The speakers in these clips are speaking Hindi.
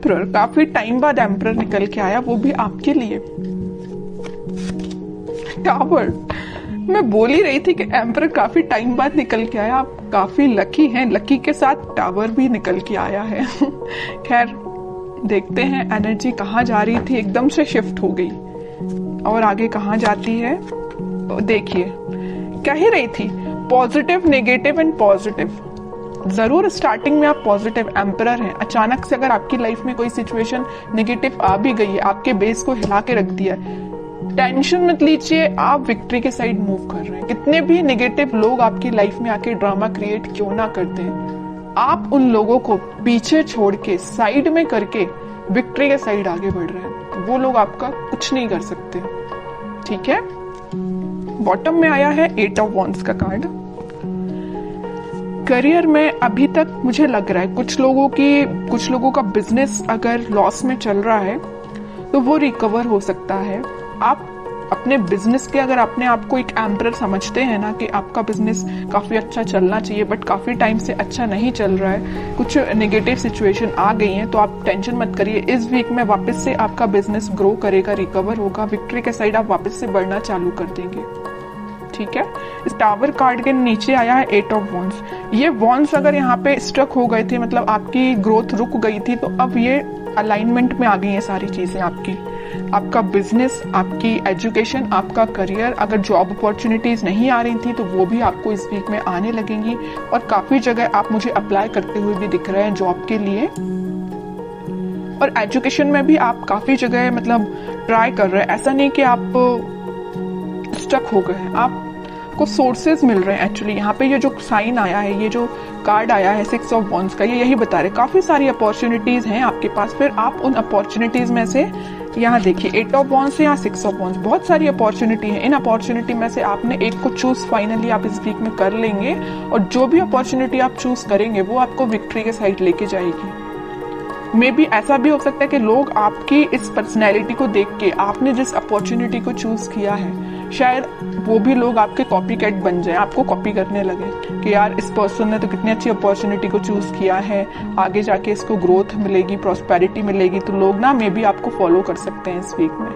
एम्परर, काफी टाइम बाद एम्परर निकल के आया, वो भी आपके लिए। टावर, मैं बोल ही रही थी कि एम्परर काफी टाइम बाद निकल के आया, आप काफी लकी हैं, लकी के साथ टावर भी निकल के आया है। खैर देखते हैं एनर्जी कहाँ जा रही थी, एकदम से शिफ्ट हो गई और आगे कहाँ जाती है। देखिए कह ही रही थी पॉजिटिव, नेगेटिव एंड पॉजिटिव। जरूर स्टार्टिंग में आप पॉजिटिव एम्परर हैं, अचानक से अगर आपकी लाइफ में कोई सिचुएशन नेगेटिव आ भी गई है, आपके बेस को हिला के रख दिया है, टेंशन मत लीजिए, आप विक्ट्री के साइड मूव कर रहे हैं। कितने भी नेगेटिव लोग आपकी लाइफ में आके ड्रामा क्रिएट क्यों ना करते हैं, आप उन लोगों को पीछे छोड़ के साइड में करके विक्ट्री के साइड आगे बढ़ रहे हैं। वो लोग आपका कुछ नहीं कर सकते, ठीक है। बॉटम में आया है 8 ऑफ वॉन्ड्स का कार्ड। करियर में अभी तक मुझे लग रहा है कुछ लोगों का बिजनेस अगर लॉस में चल रहा है तो वो रिकवर हो सकता है। आप अपने बिजनेस के अगर अपने आप को एक एम्परर समझते हैं ना कि आपका बिजनेस काफी अच्छा चलना चाहिए बट काफी टाइम से अच्छा नहीं चल रहा है, कुछ नेगेटिव सिचुएशन आ गई हैं, तो आप टेंशन मत करिए। इस वीक में वापस से आपका बिजनेस ग्रो करेगा, रिकवर होगा, विक्ट्री के साइड आप वापस से बढ़ना चालू कर देंगे, ठीक है। इस टावर कार्ड के नीचे आया है 8 ऑफ वॉन्ड्स। ये वॉन्ड्स अगर यहाँ पे स्ट्रक हो गए थे, मतलब आपकी ग्रोथ रुक गई थी, तो अब ये अलाइनमेंट में आ गई है सारी चीजें आपकी। आपका बिजनेस, आपकी एजुकेशन, आपका करियर, अगर जॉब अपॉर्चुनिटीज नहीं आ रही थी तो वो भी आपको इस वीक में आने लगेंगी। और काफी जगह आप मुझे अप्लाई करते हुए भी दिख रहे हैं जॉब के लिए। और एजुकेशन में भी आप काफी जगह मतलब ट्राई कर रहे हैं, ऐसा नहीं कि आप स्टक हो गए हैं, आपको सोर्सेज मिल रहे हैं। एक्चुअली यहाँ पे ये जो साइन आया है, ये जो कार्ड आया है 6 ऑफ वॉन्ड्स का, ये यही बता रहे काफी सारी अपॉर्चुनिटीज हैं आपके पास। फिर आप उन अपॉर्चुनिटीज में से यहाँ देखिए 8 ऑफ वॉन्ड्स से यहाँ 6 ऑफ वॉन्ड्स, बहुत सारी अपॉर्चुनिटी है। इन अपॉर्चुनिटी में से आपने एक को चूज फाइनली आप इस वीक में कर लेंगे, और जो भी अपॉर्चुनिटी आप चूज करेंगे वो आपको विक्ट्री के साइड लेके जाएगी। मे बी ऐसा भी हो सकता है कि लोग आपकी इस पर्सनैलिटी को देख के, आपने जिस अपॉर्चुनिटी को चूज किया है, शायद वो भी लोग आपके कॉपी कैट बन जाए, आपको कॉपी करने लगे कि यार इस पर्सन ने तो कितनी अच्छी अपॉर्चुनिटी को चूज किया है, आगे जाके इसको ग्रोथ मिलेगी, प्रॉस्पेरिटी मिलेगी, तो लोग ना मे बी आपको फॉलो कर सकते हैं इस वीक में,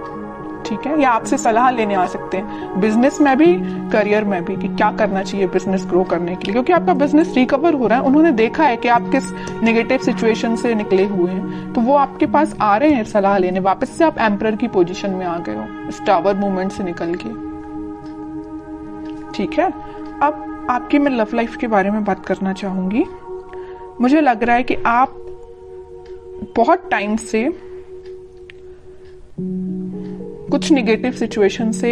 ठीक है। या आपसे सलाह लेने आ सकते हैं बिजनेस में भी, करियर में भी, कि क्या करना चाहिए बिजनेस ग्रो करने के लिए, क्योंकि आपका बिजनेस रिकवर हो रहा है। उन्होंने देखा है कि आप किस नेगेटिव सिचुएशन से निकले हुए हैं, तो वो आपके पास आ रहे हैं सलाह लेने। वापस से आप एम्परर की पोजीशन में आ गए हो इस टावर मूवमेंट से निकल के, ठीक है। अब आपकी मैं लव लाइफ के बारे में बात करना चाहूंगी। मुझे लग रहा है कि आप बहुत टाइम से कुछ नेगेटिव सिचुएशन से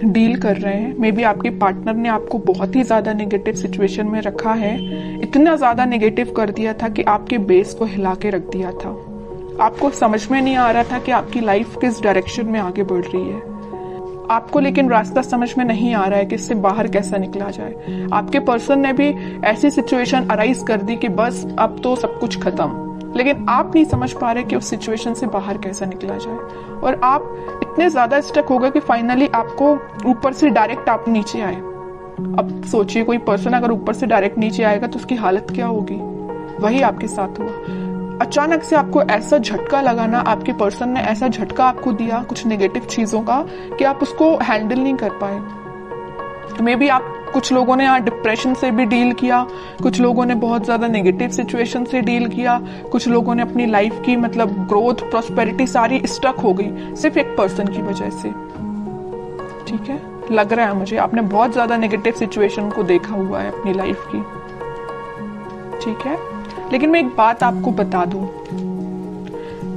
डील कर रहे हैं। मे बी आपके पार्टनर ने आपको बहुत ही ज्यादा नेगेटिव सिचुएशन में रखा है, इतना ज्यादा नेगेटिव कर दिया था कि आपके बेस को हिला के रख दिया था। आपको समझ में नहीं आ रहा था कि आपकी लाइफ किस डायरेक्शन में आगे बढ़ रही है, आपको लेकिन रास्ता समझ में नहीं आ रहा है कि इससे बाहर कैसा निकला जाए। आपके पर्सन ने भी ऐसी सिचुएशन अराइज कर दी कि बस अब तो सब कुछ खत्म, लेकिन आप नहीं समझ पा रहे कि उस सिचुएशन से बाहर कैसा निकला जाए। और आप इतने ज्यादा स्टक हो गए कि फाइनली आपको ऊपर से डायरेक्ट आप नीचे आए। अब सोचिए कोई पर्सन अगर ऊपर से डायरेक्ट नीचे आएगा तो उसकी हालत क्या होगी। वही आपके साथ हुआ। अचानक से आपको ऐसा झटका लगाना, आपके पर्सन ने ऐसा झटका आपको दिया कुछ नेगेटिव चीजों का कि आप उसको हैंडल नहीं कर पाए। मे बी आप, कुछ लोगों ने यहाँ डिप्रेशन से भी डील किया, कुछ लोगों ने बहुत ज्यादा नेगेटिव सिचुएशन से डील किया, कुछ लोगों ने अपनी लाइफ की मतलब ग्रोथ, प्रॉस्पेरिटी सारी स्टक हो गई सिर्फ एक पर्सन की वजह से, ठीक है। लग रहा है मुझे आपने बहुत ज्यादा नेगेटिव सिचुएशन को देखा हुआ है अपनी लाइफ की, ठीक है। लेकिन मैं एक बात आपको बता दूं,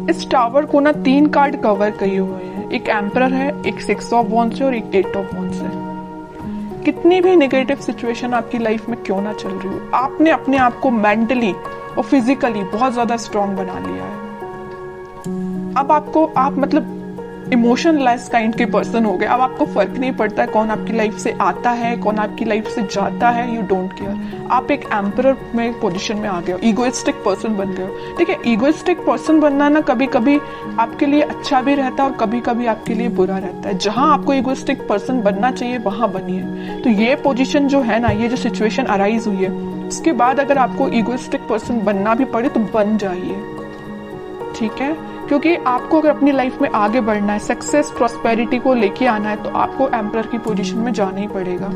इस टावर को ना 3 कार्ड कवर किए हुए हैं। एक एम्परर है, एक 6 ऑफ वॉन्ड्स है और एक 8 ऑफ वॉन्ड्स है। कितनी भी नेगेटिव सिचुएशन आपकी लाइफ में क्यों ना चल रही हो, आपने अपने आप को मेंटली और फिजिकली बहुत ज्यादा स्ट्रांग बना लिया है। अब आपको, आप मतलब इमोशनलेस काइंड के पर्सन हो गए। अब आपको फर्क नहीं पड़ता कौन आपकी लाइफ से आता है, कौन आपकी लाइफ से जाता है, यू डोंट केयर। आप एक एम्परर में पोजीशन में आ गए हो, ईगोइस्टिक पर्सन बन गए हो। ठीक है, ईगोइस्टिक पर्सन बनना ना कभी कभी आपके लिए अच्छा भी रहता है और कभी कभी आपके लिए बुरा रहता है। जहां आपको ईगोइस्टिक पर्सन बनना चाहिए वहां बनिए। तो ये पोजीशन जो है ना, ये जो सिचुएशन अराइज हुई है, उसके बाद अगर आपको ईगोइस्टिक पर्सन बनना भी पड़े तो बन जाइए। ठीक है, क्योंकि आपको अगर अपनी लाइफ में आगे बढ़ना है, सक्सेस प्रॉस्पेरिटी को लेके आना है, तो आपको एम्परर की पोजीशन में जाना ही पड़ेगा।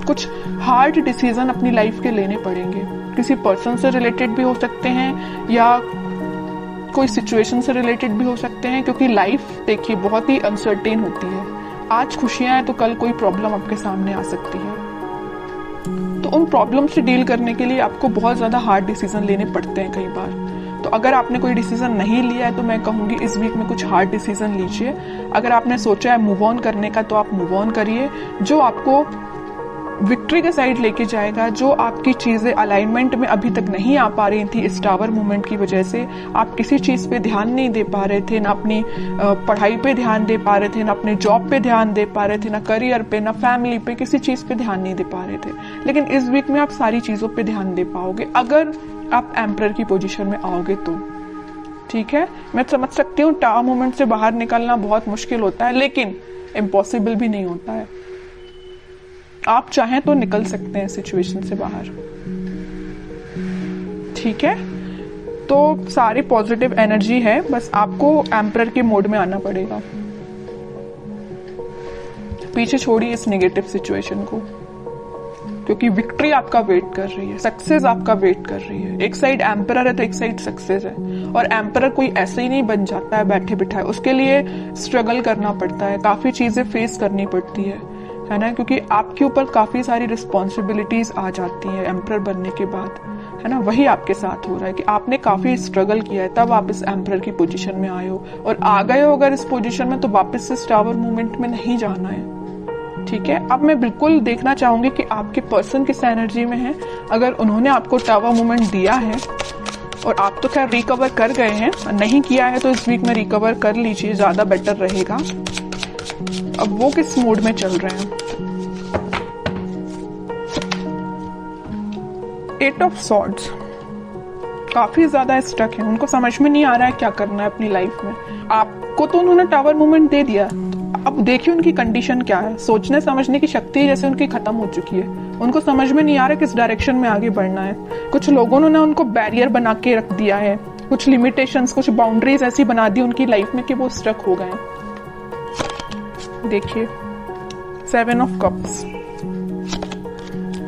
कुछ हार्ड डिसीजन अपनी लाइफ के लेने पड़ेंगे, किसी पर्सन से रिलेटेड भी हो सकते हैं या कोई सिचुएशन से रिलेटेड भी हो सकते हैं, क्योंकि लाइफ देखिए बहुत ही अनसर्टेन होती है। आज खुशियां हैं तो कल कोई प्रॉब्लम आपके सामने आ सकती है, तो उन प्रॉब्लम से डील करने के लिए आपको बहुत ज्यादा हार्ड डिसीजन लेने पड़ते हैं कई बार। तो अगर आपने कोई डिसीजन नहीं लिया है तो मैं कहूंगी इस वीक में कुछ हार्ड डिसीजन लीजिए। अगर आपने सोचा है मूव ऑन करने का तो आप मूव ऑन करिए, जो आपको विक्ट्री के साइड लेके जाएगा। जो आपकी चीजें अलाइनमेंट में अभी तक नहीं आ पा रही थी इस टावर मूवमेंट की वजह से, आप किसी चीज पे ध्यान नहीं दे पा रहे थे, ना अपनी पढ़ाई पे ध्यान दे पा रहे थे, ना अपने जॉब पे ध्यान दे पा रहे थे, ना करियर पे, ना फैमिली पे, किसी चीज पे ध्यान नहीं दे पा रहे थे। लेकिन इस वीक में आप सारी चीजों पे ध्यान दे पाओगे अगर आप एम्परर की पोजीशन में आओगे तो। ठीक है, मैं समझ सकती हूँ टावर मूवमेंट से बाहर निकलना बहुत मुश्किल होता है, लेकिन इम्पॉसिबल भी नहीं होता है। आप चाहें तो निकल सकते हैं सिचुएशन से बाहर। ठीक है, तो सारी पॉजिटिव एनर्जी है, बस आपको एम्परर के मोड में आना पड़ेगा। पीछे छोड़िए इस नेगेटिव सिचुएशन को, क्योंकि विक्ट्री आपका वेट कर रही है, सक्सेस आपका वेट कर रही है। एक साइड एम्परर है तो एक साइड सक्सेस है, और एम्परर कोई ऐसे ही नहीं बन जाता है बैठे बिठाए, उसके लिए स्ट्रगल करना पड़ता है, काफी चीजें फेस करनी पड़ती है ना, क्योंकि आपके ऊपर काफी सारी रिस्पॉन्सिबिलिटीज आ जाती है एम्परर बनने के बाद, है ना। वही आपके साथ हो रहा है कि आपने काफी स्ट्रगल किया है, तब आप इस एम्परर की पोजीशन में आए हो, और आ गए हो अगर इस पोजीशन में तो वापस से टावर मूवमेंट में नहीं जाना है। ठीक है, अब मैं बिल्कुल देखना चाहूंगी कि आपके पर्सन किस एनर्जी में है। अगर उन्होंने आपको टावर मूवमेंट दिया है और आप तो खैर रिकवर कर गए हैं, नहीं किया है तो इस वीक में रिकवर कर लीजिए, ज्यादा बेटर रहेगा। अब वो किस मोड में चल रहे हैं। 8 ऑफ सॉर्ड्स, काफी ज्यादा स्टक है, उनको समझ में नहीं आ रहा है क्या करना है अपनी लाइफ में। आपको तो उन्होंने टावर मूवमेंट दे दिया, अब देखिए उनकी कंडीशन क्या है। सोचने समझने की शक्ति जैसे उनकी खत्म हो चुकी है, उनको समझ में नहीं आ रहा किस डायरेक्शन में आगे बढ़ना है। कुछ लोगों ने उनको बैरियर बना के रख दिया है, कुछ लिमिटेशंस, कुछ बाउंड्रीज ऐसी बना दी उनकी लाइफ में कि वो स्टक हो गए। देखिए 7 of cups,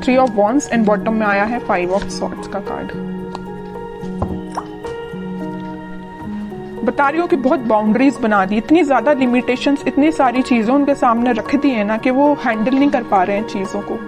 3 of wands and bottom में आया है 5 ऑफ सॉर्ड्स का कार्ड। बता रही हो कि बहुत बाउंड्रीज बना दी, इतनी ज्यादा लिमिटेशंस, इतनी सारी चीजें उनके सामने रख दी है ना कि वो हैंडल नहीं कर पा रहे हैं चीजों को।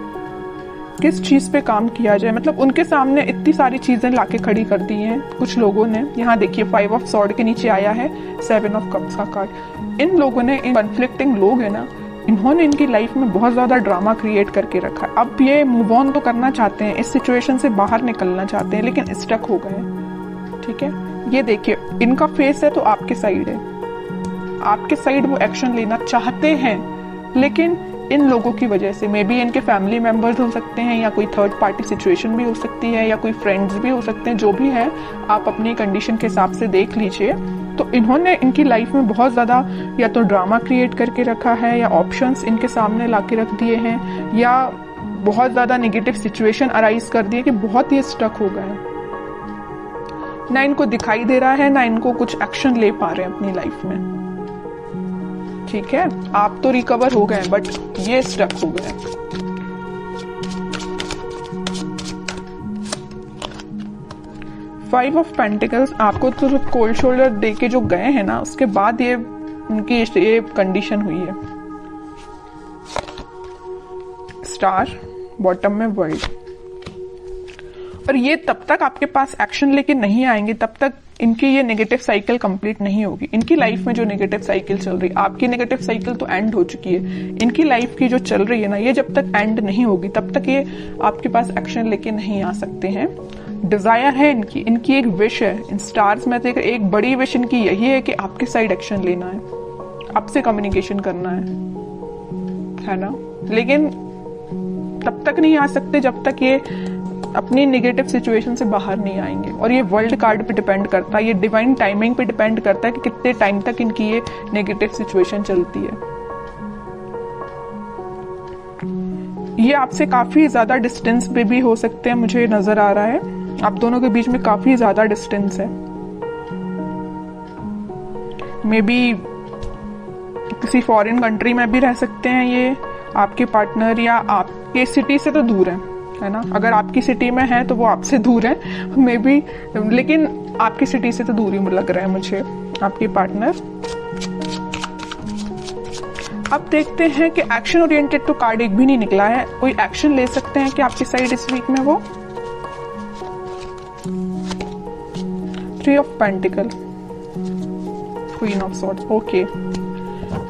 किस चीज पे काम किया जाए, मतलब उनके सामने इतनी सारी चीजें लाके खड़ी कर दी हैं कुछ लोगों ने। यहाँ देखिए 5 ऑफ सॉर्ड के नीचे आया है 7 ऑफ कप्स का कार्ड। इन लोगों ने, इन कॉन्फ्लिक्टिंग लोग है ना, इन्होंने इनकी लाइफ में बहुत ज्यादा ड्रामा क्रिएट करके रखा है। अब ये मूव ऑन तो करना चाहते हैं, इस सिचुएशन से बाहर निकलना चाहते हैं, लेकिन स्टक हो गए। ठीक है, ये देखिए इनका फेस है तो आपके साइड है, आपके साइड वो एक्शन लेना चाहते हैं, लेकिन इन लोगों की वजह से, मे बी इनके फैमिली मेंबर्स हो सकते हैं, या कोई थर्ड पार्टी सिचुएशन भी हो सकती है, या कोई फ्रेंड्स भी हो सकते हैं, जो भी है आप अपनी कंडीशन के हिसाब से देख लीजिए। तो इन्होंने इनकी लाइफ में बहुत ज्यादा या तो ड्रामा क्रिएट करके रखा है, या ऑप्शंस इनके सामने लाके रख दिए हैं, या बहुत ज्यादा नेगेटिव सिचुएशन अराइज कर दिए कि बहुत ही स्टक हो गए। ना इनको दिखाई दे रहा है, ना इनको कुछ एक्शन ले पा रहे हैं अपनी लाइफ में। ठीक है, आप तो रिकवर हो गए बट ये स्टक हो गए। फाइव ऑफ पेंटिकल्स, आपको तो कोल्ड शोल्डर दे के जो गए हैं ना, उसके बाद ये उनकी ये कंडीशन हुई है। स्टार, बॉटम में वर्ल्ड। और ये तब तक आपके पास एक्शन लेके नहीं आएंगे, तब तक इनकी ये नेगेटिव साइकिल कंप्लीट नहीं होगी। इनकी लाइफ में जो नेगेटिव साइकिल चल रही है, आपकी नेगेटिव साइकिल तो एंड हो चुकी है, इनकी लाइफ की जो चल रही है ना, ये जब तक एंड नहीं होगी तब तक ये आपके पास एक्शन लेके नहीं आ सकते हैं। डिजायर है इनकी एक विश है। इन स्टार्स में देख एक बड़ी विश इनकी यही है कि आपके साइड एक्शन लेना है, आपसे कम्युनिकेशन करना है ना। लेकिन तब तक नहीं आ सकते जब तक ये अपनी नेगेटिव सिचुएशन से बाहर नहीं आएंगे। और ये वर्ल्ड कार्ड पे डिपेंड करता है, ये डिवाइन टाइमिंग पे डिपेंड करता है कि कितने टाइम तक इनकी ये नेगेटिव सिचुएशन चलती है। ये आपसे काफी ज्यादा डिस्टेंस पे भी हो सकते हैं, मुझे नजर आ रहा है आप दोनों के बीच में काफी ज्यादा डिस्टेंस है। मे बी किसी फॉरेन कंट्री में भी रह सकते हैं ये आपके पार्टनर, या आपके सिटी से तो दूर है ना। अगर आपकी सिटी में है तो वो आपसे दूर है मे बी, लेकिन आपकी सिटी से तो दूर ही लग रहा है मुझे आपके पार्टनर। अब देखते हैं कि एक्शन ओरिएंटेड तो कार्ड एक भी नहीं निकला है। कोई एक्शन ले सकते हैं कि आपकी साइड इस वीक में वो 3 of pentacle, queen of swords. Okay,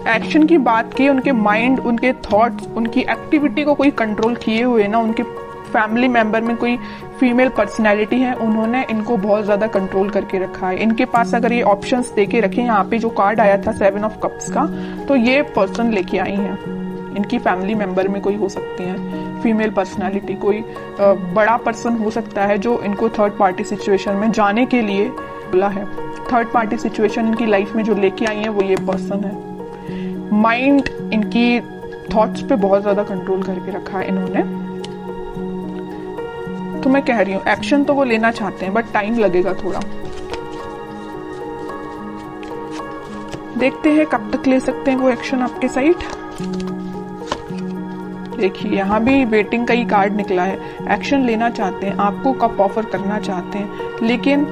action की बात की, उनके माइंड, उनके थॉट्स, उनकी एक्टिविटी को कोई कंट्रोल किए हुए ना, उनके फैमिली मेंबर में कोई फीमेल पर्सनैलिटी है, उन्होंने इनको बहुत ज्यादा कंट्रोल करके रखा है। इनके पास अगर ये ऑप्शंस देके रखे, यहाँ पे जो कार्ड आया था 7 ऑफ कप्स का, तो ये पर्सन लेके आई हैं। इनकी फैमिली मेंबर में कोई हो सकती है फीमेल पर्सनैलिटी, कोई बड़ा पर्सन हो सकता है जो इनको थर्ड पार्टी सिचुएशन में जाने के लिए बोला है। थर्ड पार्टी सिचुएशन इनकी लाइफ में जो लेके आई है वो ये पर्सन है। माइंड, इनकी थॉट्स पे बहुत ज्यादा कंट्रोल करके रखा है इन्होंने। तो मैं कह रही हूँ एक्शन तो वो लेना चाहते हैं, बट टाइम लगेगा थोड़ा। देखते हैं कब तक ले सकते हैं वो एक्शन आपके साइड। देखिए यहाँ भी वेटिंग का ही कार्ड निकला है। एक्शन लेना चाहते हैं, आपको कब ऑफर करना चाहते हैं, लेकिन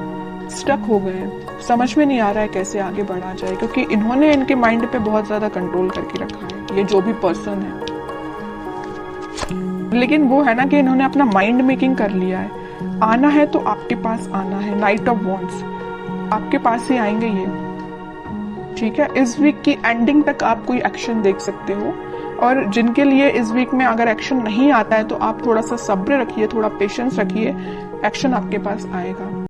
स्टक हो गए हैं। समझ में नहीं आ रहा है कैसे आगे बढ़ा जाए, क्योंकि इन्होंने इनके माइंड पे बहुत ज्यादा कंट्रोल करके रखा है, ये जो भी पर्सन है। लेकिन वो है ना कि इन्होंने अपना माइंड मेकिंग कर लिया है। आना है तो आपके पास आना है। नाइट ऑफ वॉन्ड्स, आपके पास ही आएंगे ये, ठीक है। इस वीक की एंडिंग तक आप कोई एक्शन देख सकते हो, और जिनके लिए इस वीक में अगर एक्शन नहीं आता है तो आप थोड़ा सा सब्र रखिए, थोड़ा पेशेंस रखिए, एक्शन आपके पास आएगा।